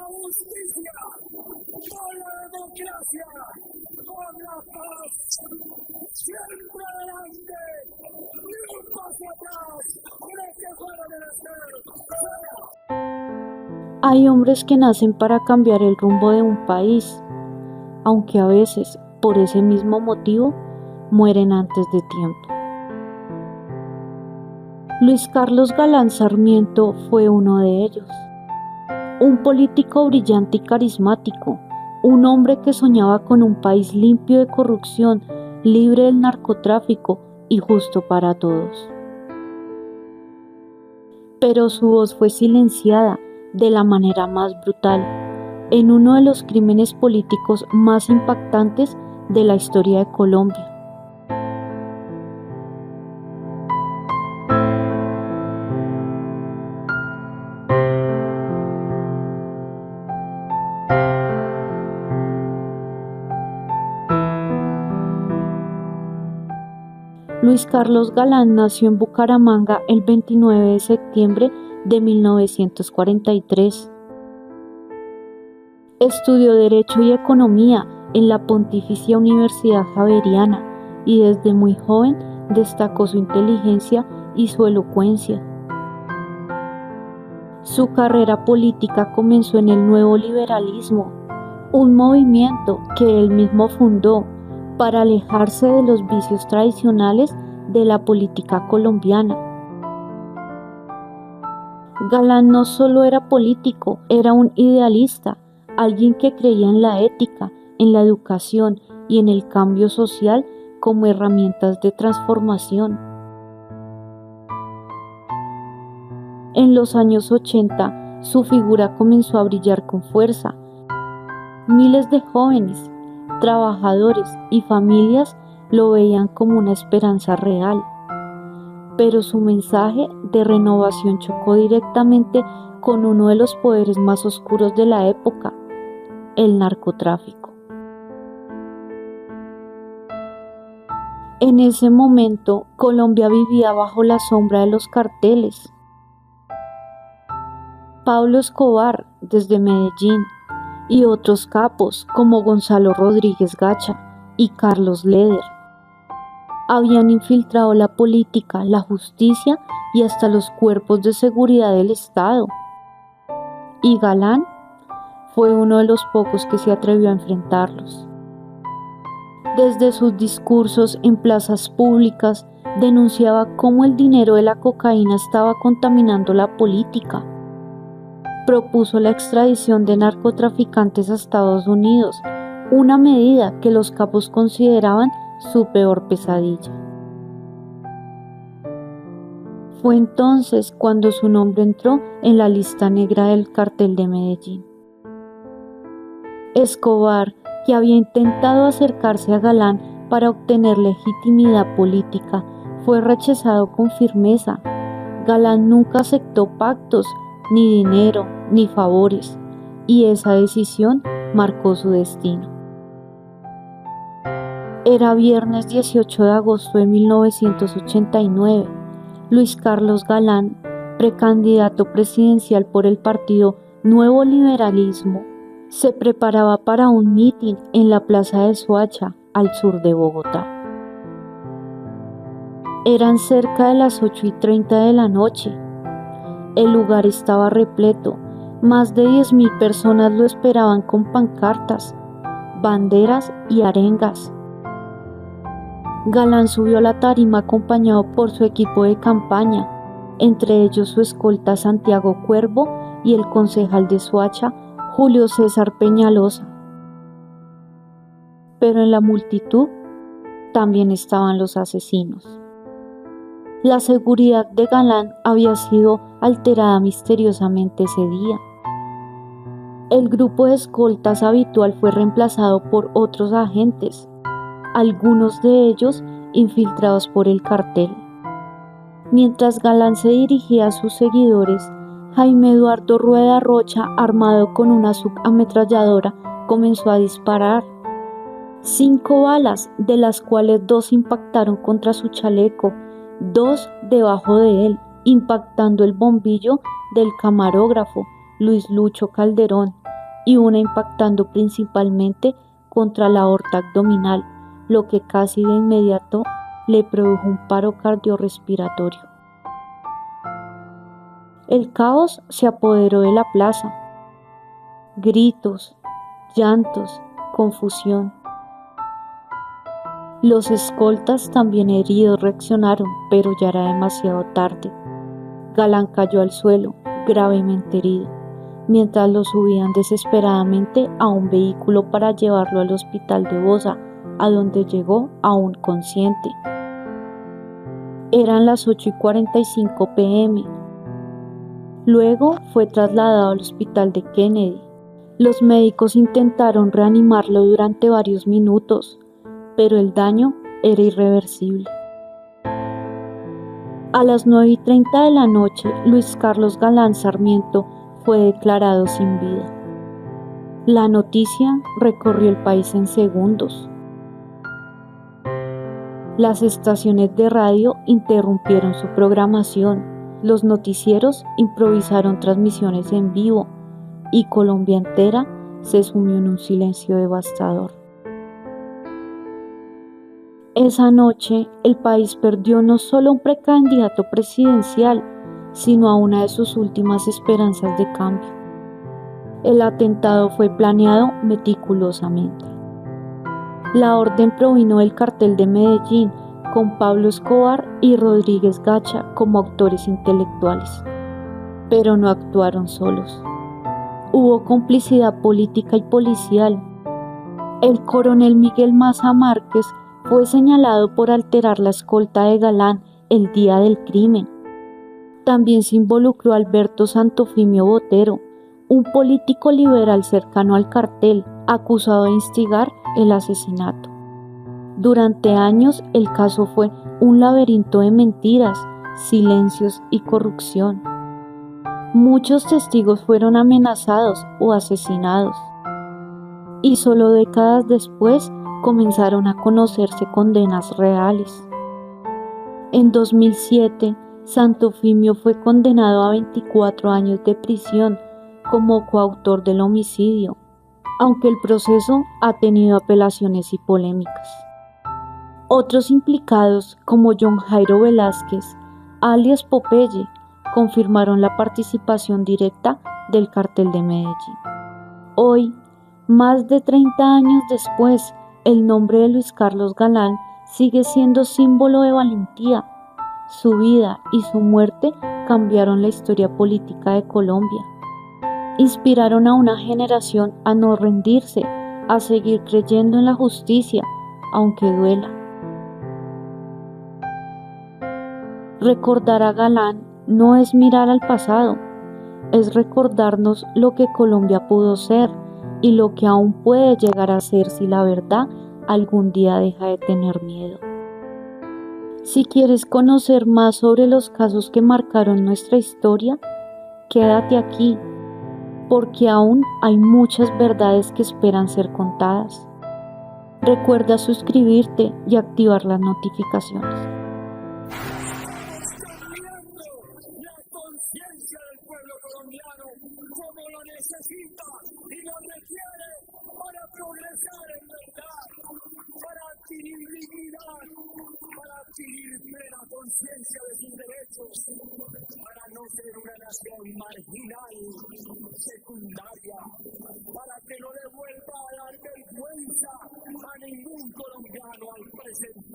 justicia, por la democracia, por la paz. Siempre adelante, ni un paso atrás, gracias fuera del Estado. Hay hombres que nacen para cambiar el rumbo de un país, aunque a veces, por ese mismo motivo, mueren antes de tiempo. Luis Carlos Galán Sarmiento fue uno de ellos. Un político brillante y carismático, un hombre que soñaba con un país limpio de corrupción, libre del narcotráfico y justo para todos. Pero su voz fue silenciada de la manera más brutal en uno de los crímenes políticos más impactantes de la historia de Colombia. Luis Carlos Galán nació en Bucaramanga el 29 de septiembre de 1943. Estudió Derecho y Economía en la Pontificia Universidad Javeriana y desde muy joven destacó su inteligencia y su elocuencia. Su carrera política comenzó en el Nuevo Liberalismo, un movimiento que él mismo fundó para alejarse de los vicios tradicionales de la política colombiana. Galán no solo era político, era un idealista, alguien que creía en la ética, en la educación y en el cambio social como herramientas de transformación. En los años 80, su figura comenzó a brillar con fuerza. Miles de jóvenes, trabajadores y familias lo veían como una esperanza real. Pero su mensaje de renovación chocó directamente con uno de los poderes más oscuros de la época, el narcotráfico. En ese momento, Colombia vivía bajo la sombra de los carteles. Pablo Escobar, desde Medellín, y otros capos como Gonzalo Rodríguez Gacha y Carlos Leder habían infiltrado la política, la justicia y hasta los cuerpos de seguridad del Estado. Y Galán fue uno de los pocos que se atrevió a enfrentarlos. Desde sus discursos en plazas públicas denunciaba cómo el dinero de la cocaína estaba contaminando la política. Propuso la extradición de narcotraficantes a Estados Unidos, una medida que los capos consideraban su peor pesadilla. Fue entonces cuando su nombre entró en la lista negra del Cartel de Medellín. Escobar, que había intentado acercarse a Galán para obtener legitimidad política, fue rechazado con firmeza. Galán nunca aceptó pactos, ni dinero, ni favores, y esa decisión marcó su destino. Era viernes 18 de agosto de 1989. Luis Carlos Galán, precandidato presidencial por el partido Nuevo Liberalismo, se preparaba para un mitin en la plaza de Soacha, al sur de Bogotá. Eran cerca de las 8:30 de la noche. El lugar estaba repleto. Más de 10.000 personas lo esperaban con pancartas, banderas y arengas. Galán subió a la tarima acompañado por su equipo de campaña, entre ellos su escolta Santiago Cuervo y el concejal de Soacha, Julio César Peñalosa. Pero en la multitud también estaban los asesinos. La seguridad de Galán había sido alterada misteriosamente ese día. El grupo de escoltas habitual fue reemplazado por otros agentes, algunos de ellos infiltrados por el cartel. Mientras Galán se dirigía a sus seguidores, Jaime Eduardo Rueda Rocha, armado con una subametralladora, comenzó a disparar. 5 balas, de las cuales 2 impactaron contra su chaleco, 2 debajo de él, impactando el bombillo del camarógrafo Luis Lucho Calderón, y una impactando principalmente contra la aorta abdominal, lo que casi de inmediato le produjo un paro cardiorrespiratorio. El caos se apoderó de la plaza. Gritos, llantos, confusión. Los escoltas, también heridos, reaccionaron, pero ya era demasiado tarde. Galán cayó al suelo, gravemente herido, mientras lo subían desesperadamente a un vehículo para llevarlo al hospital de Bosa, a donde llegó aún consciente. Eran las 8:45 p.m. Luego fue trasladado al hospital de Kennedy. Los médicos intentaron reanimarlo durante varios minutos, pero el daño era irreversible. A las 9:30 de la noche, Luis Carlos Galán Sarmiento fue declarado sin vida. La noticia recorrió el país en segundos. Las estaciones de radio interrumpieron su programación. Los noticieros improvisaron transmisiones en vivo y Colombia entera se sumió en un silencio devastador. Esa noche, el país perdió no solo un precandidato presidencial, sino a una de sus últimas esperanzas de cambio. El atentado fue planeado meticulosamente. La orden provino del Cartel de Medellín, con Pablo Escobar y Rodríguez Gacha como autores intelectuales. Pero no actuaron solos. Hubo complicidad política y policial. El coronel Miguel Maza Márquez fue señalado por alterar la escolta de Galán el día del crimen. También se involucró Alberto Santofimio Botero, un político liberal cercano al cartel, acusado de instigar el asesinato. Durante años el caso fue un laberinto de mentiras, silencios y corrupción. Muchos testigos fueron amenazados o asesinados. Y solo décadas después comenzaron a conocerse condenas reales. En 2007, Santofimio fue condenado a 24 años de prisión como coautor del homicidio, aunque el proceso ha tenido apelaciones y polémicas. Otros implicados, como John Jairo Velázquez, alias Popeye, confirmaron la participación directa del Cartel de Medellín. Hoy, más de 30 años después, el nombre de Luis Carlos Galán sigue siendo símbolo de valentía. Su vida y su muerte cambiaron la historia política de Colombia. Inspiraron a una generación a no rendirse, a seguir creyendo en la justicia, aunque duela. Recordar a Galán no es mirar al pasado, es recordarnos lo que Colombia pudo ser y lo que aún puede llegar a ser si la verdad algún día deja de tener miedo. Si quieres conocer más sobre los casos que marcaron nuestra historia, quédate aquí, porque aún hay muchas verdades que esperan ser contadas. Recuerda suscribirte y activar las notificaciones. La conciencia del pueblo colombiano como lo necesita y lo requiere para progresar en verdad, para adquirir dignidad, para adquirir plena conciencia de sus derechos, para no ser una nación marginal, secundaria, para que no le vuelva a dar vergüenza a ningún colombiano al presentar